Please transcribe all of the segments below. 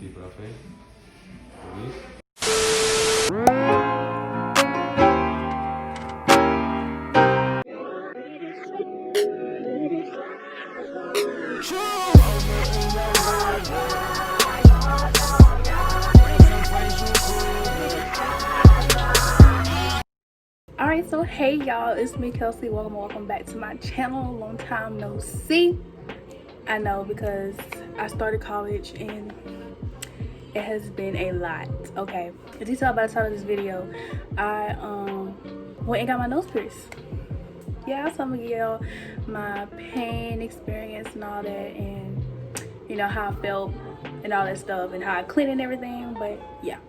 Tipo la fe. Release. Alright, so hey y'all, it's me Kelci. Welcome back to my channel. Long time no see. I know, because I started college and it has been a lot. Okay, as you saw by the title of this video, I went and got my nose pierced. Yeah, so I'm gonna give y'all my pain experience and all that, and you know how I felt and all that stuff, and how I cleaned and everything. But yeah,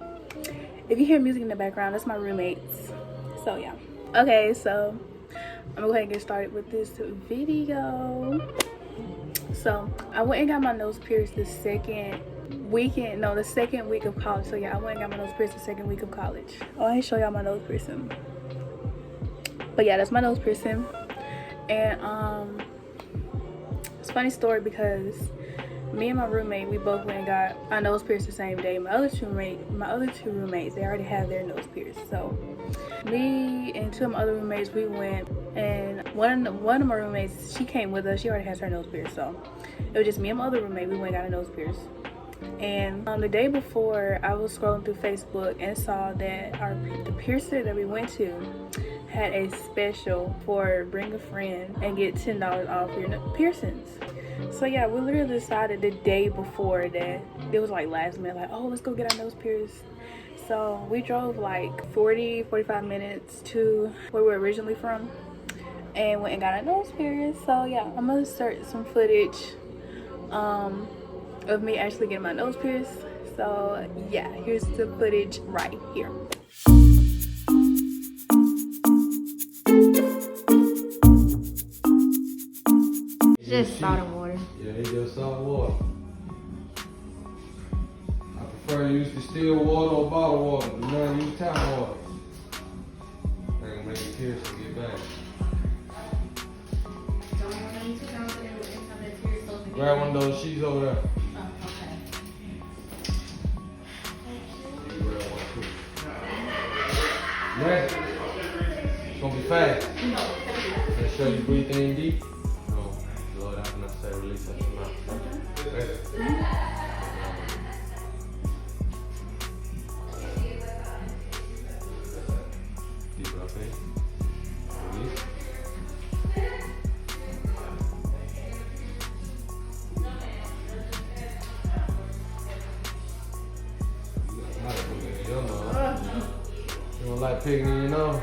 if you hear music in the background, that's my roommates. So yeah. Okay, so I'm gonna go ahead and get started with this video. So I went and got my nose pierced the second week of college. So yeah, I went and got my nose pierced the second week of college. Oh, I didn't show y'all my nose piercing, but yeah, that's my nose piercing. And it's a funny story because me and my roommate, we both went and got our nose pierced the same day. My other two roommates, they already had their nose pierced. So me and two of my other roommates, we went, and one of my roommates, she came with us. She already has her nose pierced. So it was just me and my other roommate. We went and got a nose pierced. And the day before, I was scrolling through Facebook and saw that the piercer that we went to had a special for bring a friend and get $10 off your piercings. So yeah, we literally decided the day before that, it was like last minute, like, oh, let's go get our nose pierced. So we drove like 45 minutes to where we're originally from and went and got our nose pierced. So yeah, I'm gonna insert some footage of me actually getting my nose pierced. So yeah, here's the footage right here. Just salt and water. Yeah, they just salt water. I prefer to use distilled water or bottled water. Do not use town water. I can make it pierce and get back. Grab one of those sheets over there. Oh, okay. You grab one too. Next. It's gonna be fast. Make sure you breathe in deep. No, Lord, I cannot say release that from mouth. Ready? Deep breath in. Release. You don't like picking in your nose?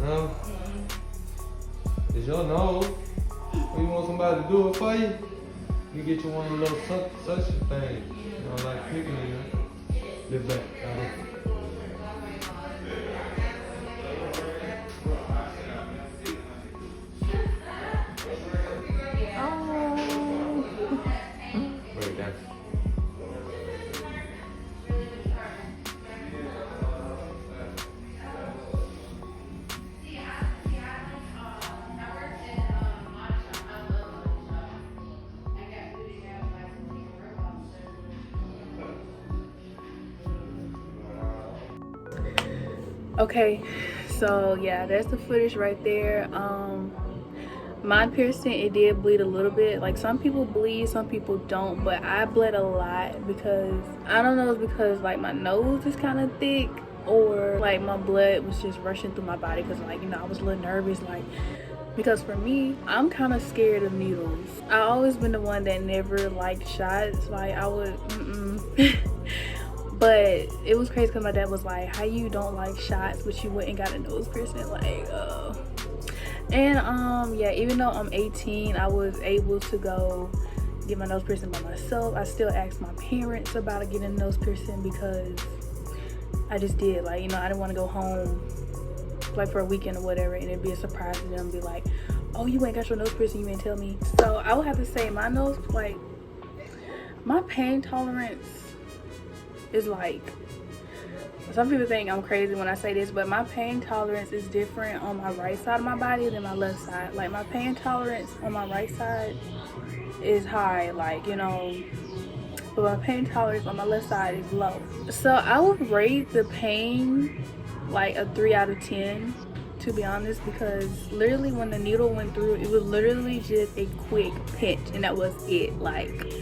No? It's your nose. Or you want somebody to do it for you? You get you one of those suction things. You don't like picking in it. Lift back. Break it down. Okay, so yeah, that's the footage right there. My piercing, it did bleed a little bit. Like, some people bleed, some people don't, but I bled a lot because I don't know, it's because like my nose is kind of thick, or like my blood was just rushing through my body because, like, you know, I was a little nervous, like, because for me, I'm kind of scared of needles. I always been the one that never liked shots. Like, I would but it was crazy because my dad was like, how you don't like shots but you went and got a nose piercing? Like, and yeah, even though I'm 18, I was able to go get my nose piercing by myself. I still asked my parents about getting a nose piercing because I just did, like, you know, I didn't want to go home like for a weekend or whatever and it'd be a surprise to them and be like, oh, you ain't got your nose piercing, you didn't tell me. So I would have to say my nose, like, my pain tolerance is like, some people think I'm crazy when I say this, but my pain tolerance is different on my right side of my body than my left side. Like, my pain tolerance on my right side is high, like, you know, but my pain tolerance on my left side is low. So I would rate the pain like a 3 out of 10, to be honest, because literally when the needle went through, it was literally just a quick pinch and that was it. Like,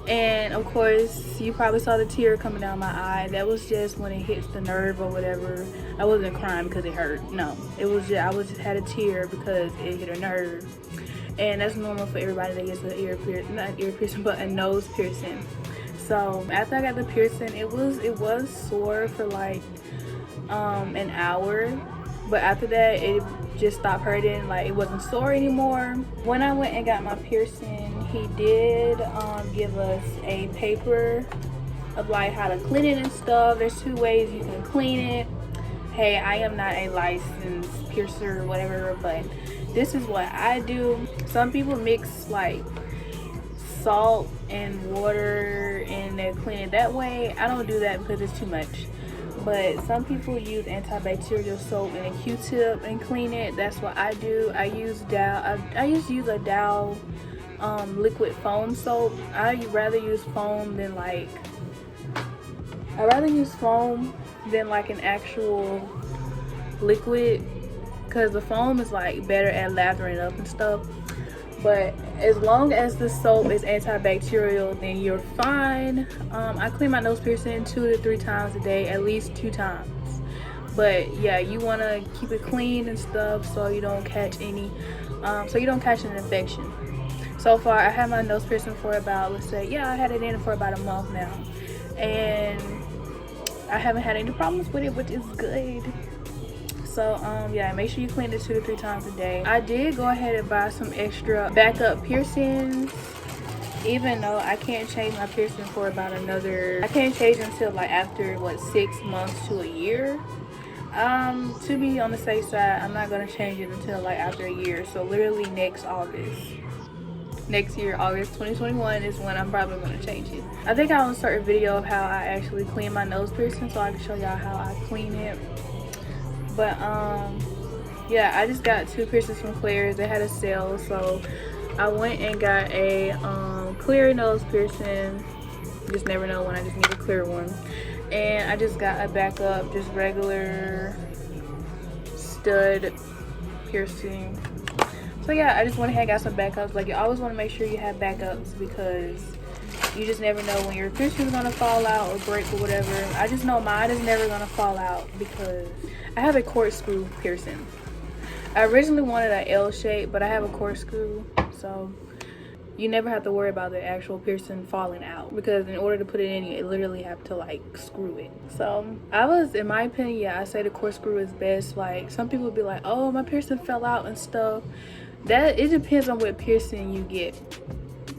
and of course you probably saw the tear coming down my eye. That was just when it hits the nerve or whatever. I wasn't crying because it hurt. No, it was just, I just had a tear because it hit a nerve. And that's normal for everybody that gets an ear piercing, not an ear piercing, but a nose piercing. So after I got the piercing, it was sore for like an hour, but after that it just stopped hurting. Like, it wasn't sore anymore. When I went and got my piercing, he did give us a paper of like how to clean it and stuff. There's 2 ways you can clean it. Hey, I am not a licensed piercer or whatever, but this is what I do. Some people mix like salt and water and they clean it that way. I don't do that because it's too much. But some people use antibacterial soap and a Q-tip and clean it. That's what I do. I use Dow. I used to use a Dow liquid foam soap. I'd rather use foam than like an actual liquid, because the foam is like better at lathering up and stuff. But as long as the soap is antibacterial, then you're fine. I clean my nose piercing 2 to 3 times a day, at least 2 times. But yeah, you want to keep it clean and stuff so you don't catch any an infection. So far I had my nose piercing for about, I had it in for about a month now, and I haven't had any problems with it, which is good. So yeah, make sure you clean it 2 to 3 times a day. I did go ahead and buy some extra backup piercings, even though I can't change my piercing for about I can't change until like after 6 months to a year. To be on the safe side, I'm not gonna change it until like after a year. So literally next year, August 2021 is when I'm probably gonna change it. I think I'll insert a video of how I actually clean my nose piercing so I can show y'all how I clean it. But yeah, I just got 2 piercings from Claire's. They had a sale, so I went and got a clear nose piercing. You just never know when I just need a clear one. And I just got a backup, just regular stud piercing. So yeah, I just went ahead and got some backups. Like, you always want to make sure you have backups because you just never know when your piercing is gonna fall out or break or whatever. I just know mine is never gonna fall out because I have a corkscrew piercing. I originally wanted an L shape, but I have a corkscrew, so you never have to worry about the actual piercing falling out, because in order to put it in, you literally have to like screw it. So in my opinion, yeah, I say the corkscrew is best. Like, some people would be like, oh, my piercing fell out and stuff. It depends on what piercing you get.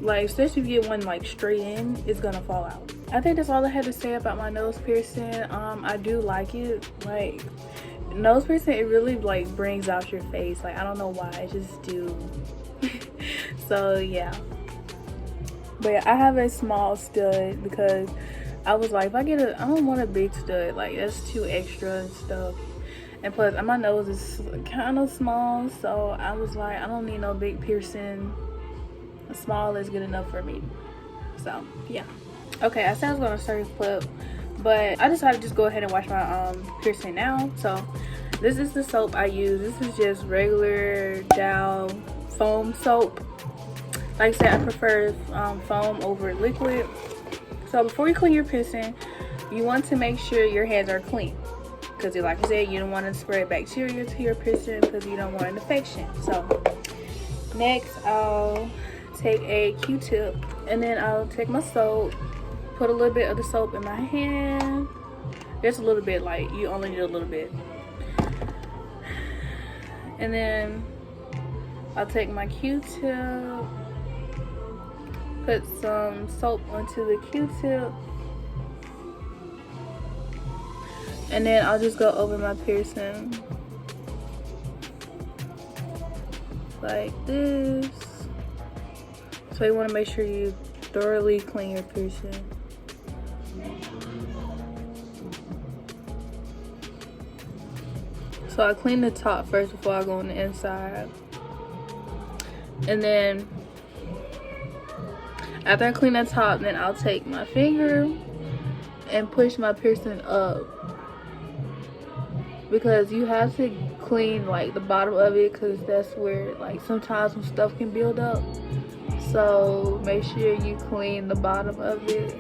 Like, especially if you get one like straight in, it's gonna fall out. I think that's all I had to say about my nose piercing. I do like it. Like, nose piercing, it really like brings out your face. Like, I don't know why, I just do. So yeah, but yeah, I have a small stud because I was like, I don't want a big stud, like that's too extra and stuff. And plus my nose is kind of small, so I was like, I don't need no big piercing. Small is good enough for me. So yeah. Okay, I said I was gonna start this clip, but I decided to just go ahead and wash my piercing now. So this is the soap I use. This is just regular Dow foam soap. Like I said, I prefer foam over liquid. So before you clean your piercing, you want to make sure your hands are clean, because like I said, you don't want to spread bacteria to your piercing because you don't want an infection. So next, I'll take a Q-tip and then I'll take my soap, put a little bit of the soap in my hand, just a little bit, like you only need a little bit, and then I'll take my Q-tip, put some soap onto the Q-tip, and then I'll just go over my piercing like this. So you want to make sure you thoroughly clean your piercing. So I clean the top first before I go on the inside. And then After I clean that top, then I'll take my finger and push my piercing up, because you have to clean like the bottom of it, because that's where like sometimes some stuff can build up. So make sure you clean the bottom of it.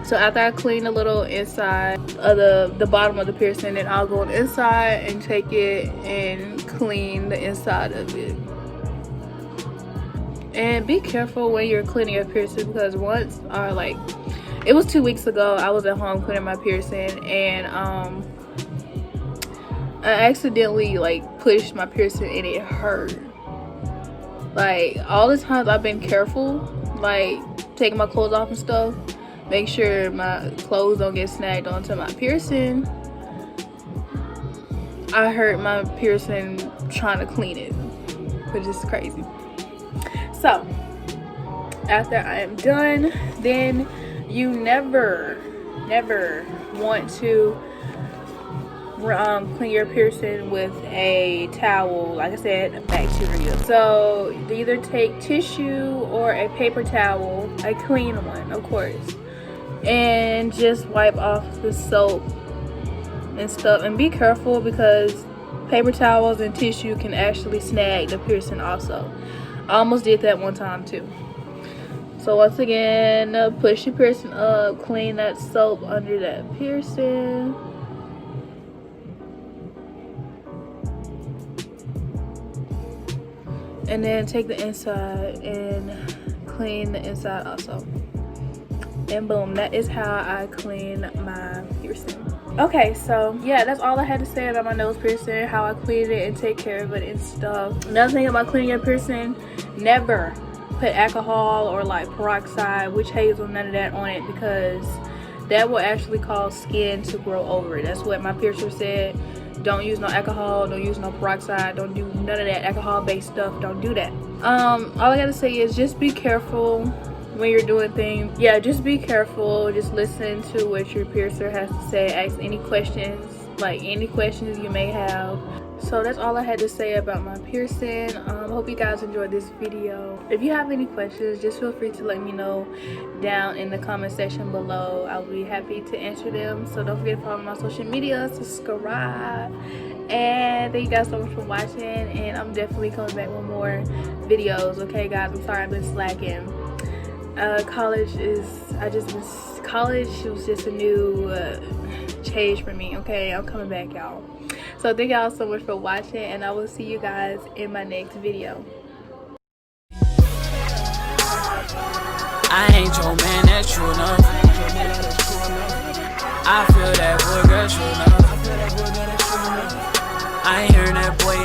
So after I clean the little inside of the bottom of the piercing, then I'll go on the inside and take it and clean the inside of it. And be careful when you're cleaning your piercing, because once, or like, it was 2 weeks ago, I was at home cleaning my piercing, and I accidentally like pushed my piercing and it hurt. Like, all the times I've been careful, like taking my clothes off and stuff, make sure my clothes don't get snagged onto my piercing, I hurt my piercing trying to clean it, which is crazy. So after I am done, then you never want to clean your piercing with a towel, like I said, bacteria. So either take tissue or a paper towel, a clean one of course, and just wipe off the soap and stuff. And be careful, because paper towels and tissue can actually snag the piercing also. I almost did that one time too. So once again, push your piercing up, clean that soap under that piercing. And then take the inside and clean the inside also. And boom, that is how I clean my piercing. Okay, so yeah, that's all I had to say about my nose piercing, how I clean it and take care of it and stuff. Another thing about cleaning your piercing, never put alcohol or like peroxide, witch hazel, none of that on it, because that will actually cause skin to grow over it. That's what my piercer said. Don't use no alcohol, don't use no peroxide, don't do none of that alcohol based stuff. Don't do that. All I gotta say is just be careful when you're doing things. Yeah, just be careful. Just listen to what your piercer has to say. Ask any questions, like any questions you may have. So that's all I had to say about my piercing. Hope you guys enjoyed this video. If you have any questions, just feel free to let me know down in the comment section below. I'll be happy to answer them. So don't forget to follow my social media, subscribe, and thank you guys so much for watching. And I'm definitely coming back with more videos. Okay guys, I'm sorry I've been slacking. College was just a new change for me. Okay, I'm coming back, y'all. So thank y'all so much for watching, and I will see you guys in my next video. I ain't your man, that's true enough. I feel that boy, girl, true enough. I ain't hearing that boy